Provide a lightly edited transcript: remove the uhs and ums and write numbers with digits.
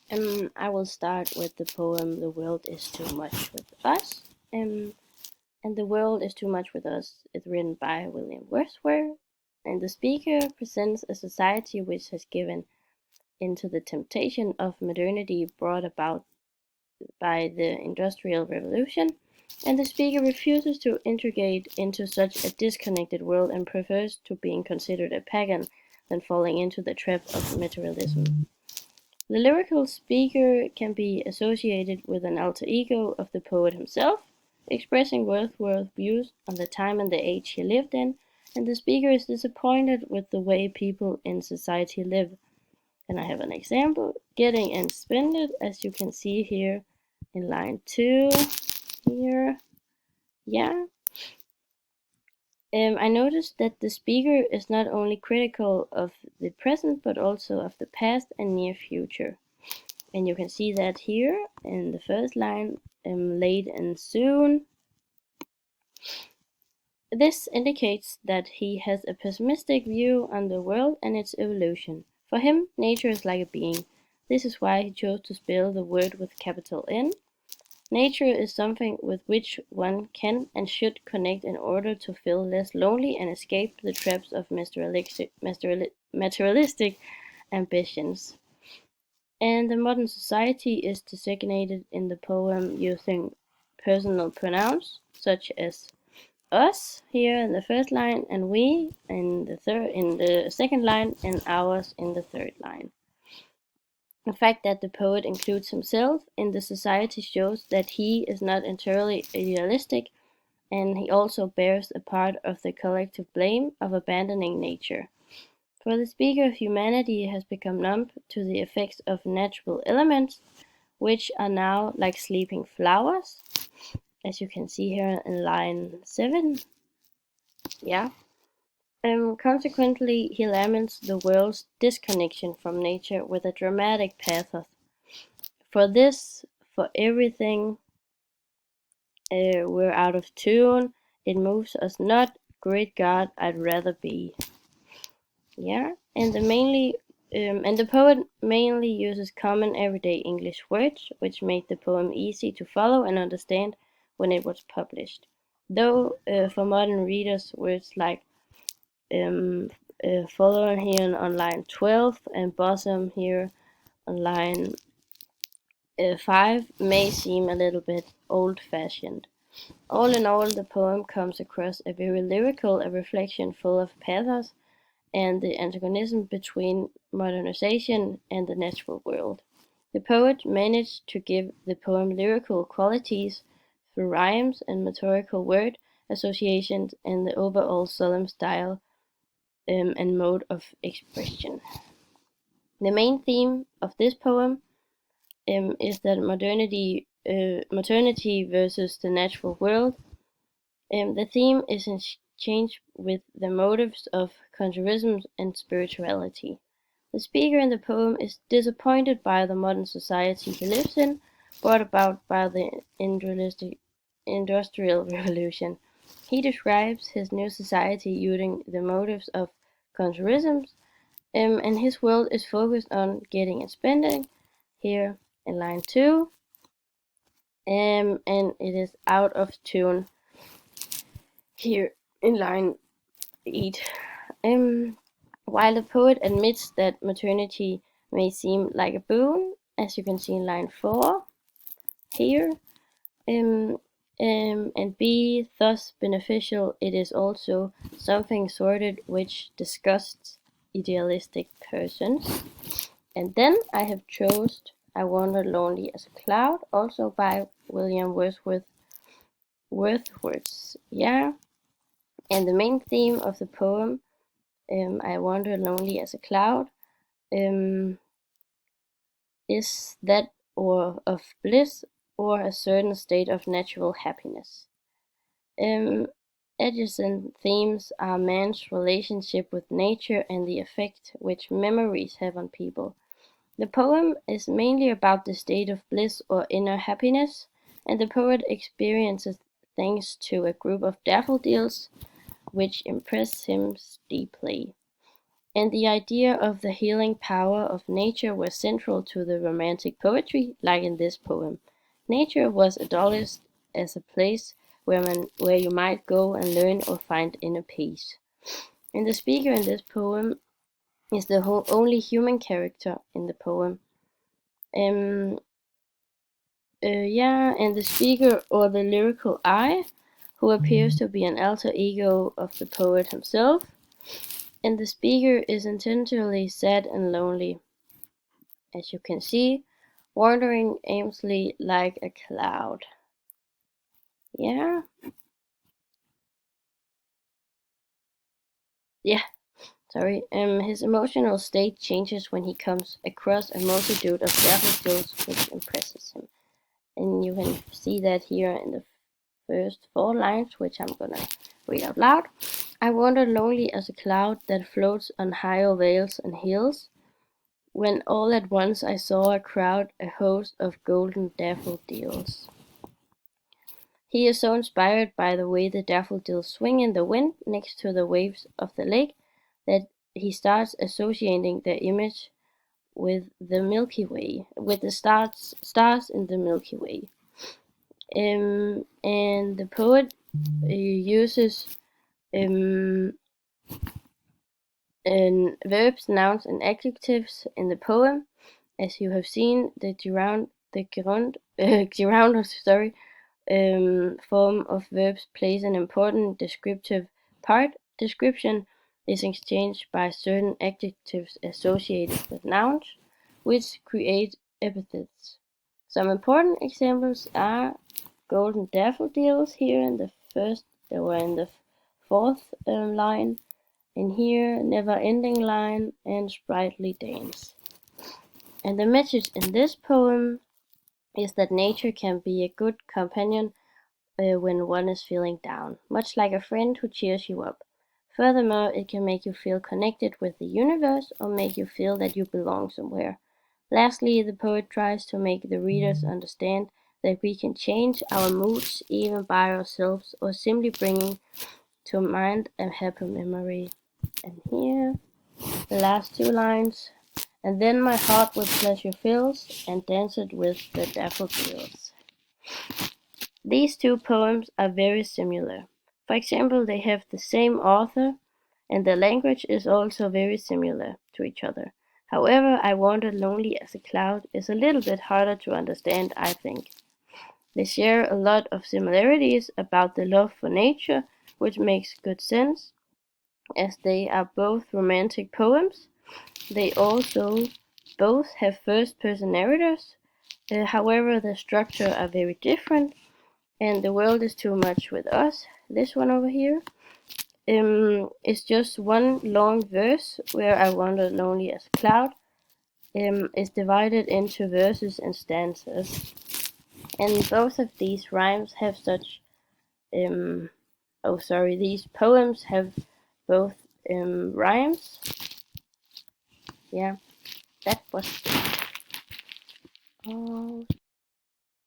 I will start with the poem "The World is Too Much with Us." And "The World is Too Much with Us" is written by William Wordsworth, and the speaker presents a society which has given into the temptation of modernity brought about by the Industrial Revolution, and the speaker refuses to integrate into such a disconnected world and prefers to being considered a pagan than falling into the trap of materialism. The lyrical speaker can be associated with an alter ego of the poet himself, expressing Wordsworth's views on the time and the age he lived in, and the speaker is disappointed with the way people in society live. And I have an example, getting expended, as you can see here in line 2 here. Yeah. I noticed that the speaker is not only critical of the present but also of the past and near future. And you can see that here in the first line, late and soon. This indicates that he has a pessimistic view on the world and its evolution. For him, nature is like a being. This is why he chose to spell the word with capital N. Nature is something with which one can and should connect in order to feel less lonely and escape the traps of materialistic ambitions. And the modern society is designated in the poem using personal pronouns such as us here in the first line and we in the second line and ours in the third line. The fact that the poet includes himself in the society shows that he is not entirely idealistic, and he also bears a part of the collective blame of abandoning nature. For the speaker, humanity has become numb to the effects of natural elements, which are now like sleeping flowers, as you can see here in line 7. Yeah. Consequently, he laments the world's disconnection from nature with a dramatic pathos. For this, for everything, we're out of tune. It moves us not. Great God, I'd rather be. Yeah, and the poet mainly uses common everyday English words, which made the poem easy to follow and understand when it was published. Though for modern readers, words like um, following here on line 12 and bosom here on line 5 may seem a little bit old-fashioned. All in all, the poem comes across a very lyrical, a reflection full of pathos and the antagonism between modernization and the natural world. The poet managed to give the poem lyrical qualities through rhymes and metaphorical word associations and the overall solemn style and mode of expression. The main theme of this poem is that modernity versus the natural world. The theme is in change with the motives of consumerism and spirituality. The speaker in the poem is disappointed by the modern society he lives in, brought about by the industrial revolution. He describes his new society using the motives of consumerism, and his world is focused on getting and spending, here in line 2, and it is out of tune here in line 8. While the poet admits that maternity may seem like a boon, as you can see in line 4 here, and be thus beneficial, it is also something sordid which disgusts idealistic persons. And then I have chosen I Wander Lonely as a Cloud, also by William Wordsworth. Yeah. And the main theme of the poem, I Wander Lonely as a Cloud, is that or of bliss or a certain state of natural happiness. Adjacent themes are man's relationship with nature and the effect which memories have on people. The poem is mainly about the state of bliss or inner happiness, and the poet experiences thanks to a group of daffodils which impress him deeply. And the idea of the healing power of nature was central to the Romantic poetry, like in this poem. Nature was adolished as a place where you might go and learn or find inner peace. And the speaker in this poem is the only human character in the poem. And the speaker, or the lyrical I, who appears to be an alter ego of the poet himself, and the speaker is intentionally sad and lonely, as you can see, wandering aimlessly like a cloud. Yeah. Sorry. His emotional state changes when he comes across a multitude of daffodils, which impresses him. And you can see that here in the first 4 lines, which I'm gonna read out loud. I wandered lonely as a cloud that floats on higher vales and hills, when all at once I saw a crowd, a host of golden daffodils. He is so inspired by the way the daffodils swing in the wind next to the waves of the lake that he starts associating their image with the Milky Way, with the stars in the Milky Way. And the poet uses verbs, nouns, and adjectives in the poem. As you have seen, the gerund form of verbs plays an important descriptive part. Description is exchanged by certain adjectives associated with nouns, which create epithets. Some important examples are golden daffodils here in the first, they were in the 4th line, and here never-ending line and sprightly dance. And the message in this poem is that nature can be a good companion when one is feeling down, much like a friend who cheers you up. Furthermore, it can make you feel connected with the universe or make you feel that you belong somewhere. Lastly, the poet tries to make the readers understand that we can change our moods even by ourselves or simply bringing to mind a happy memory. And here, the last 2 lines. And then my heart with pleasure fills and danced with the daffodils. These 2 poems are very similar. For example, they have the same author, and the language is also very similar to each other. However, I Wandered Lonely as a Cloud is a little bit harder to understand, I think. They share a lot of similarities about the love for nature, which makes good sense, as they are both romantic poems. They also both have first-person narrators. However, the structure are very different, and the world is too much with us. This one over here is just one long verse where I wandered lonely as a cloud. Is divided into verses and stanzas, and both of these rhymes have such. These poems have both rhymes. Yeah, that was it.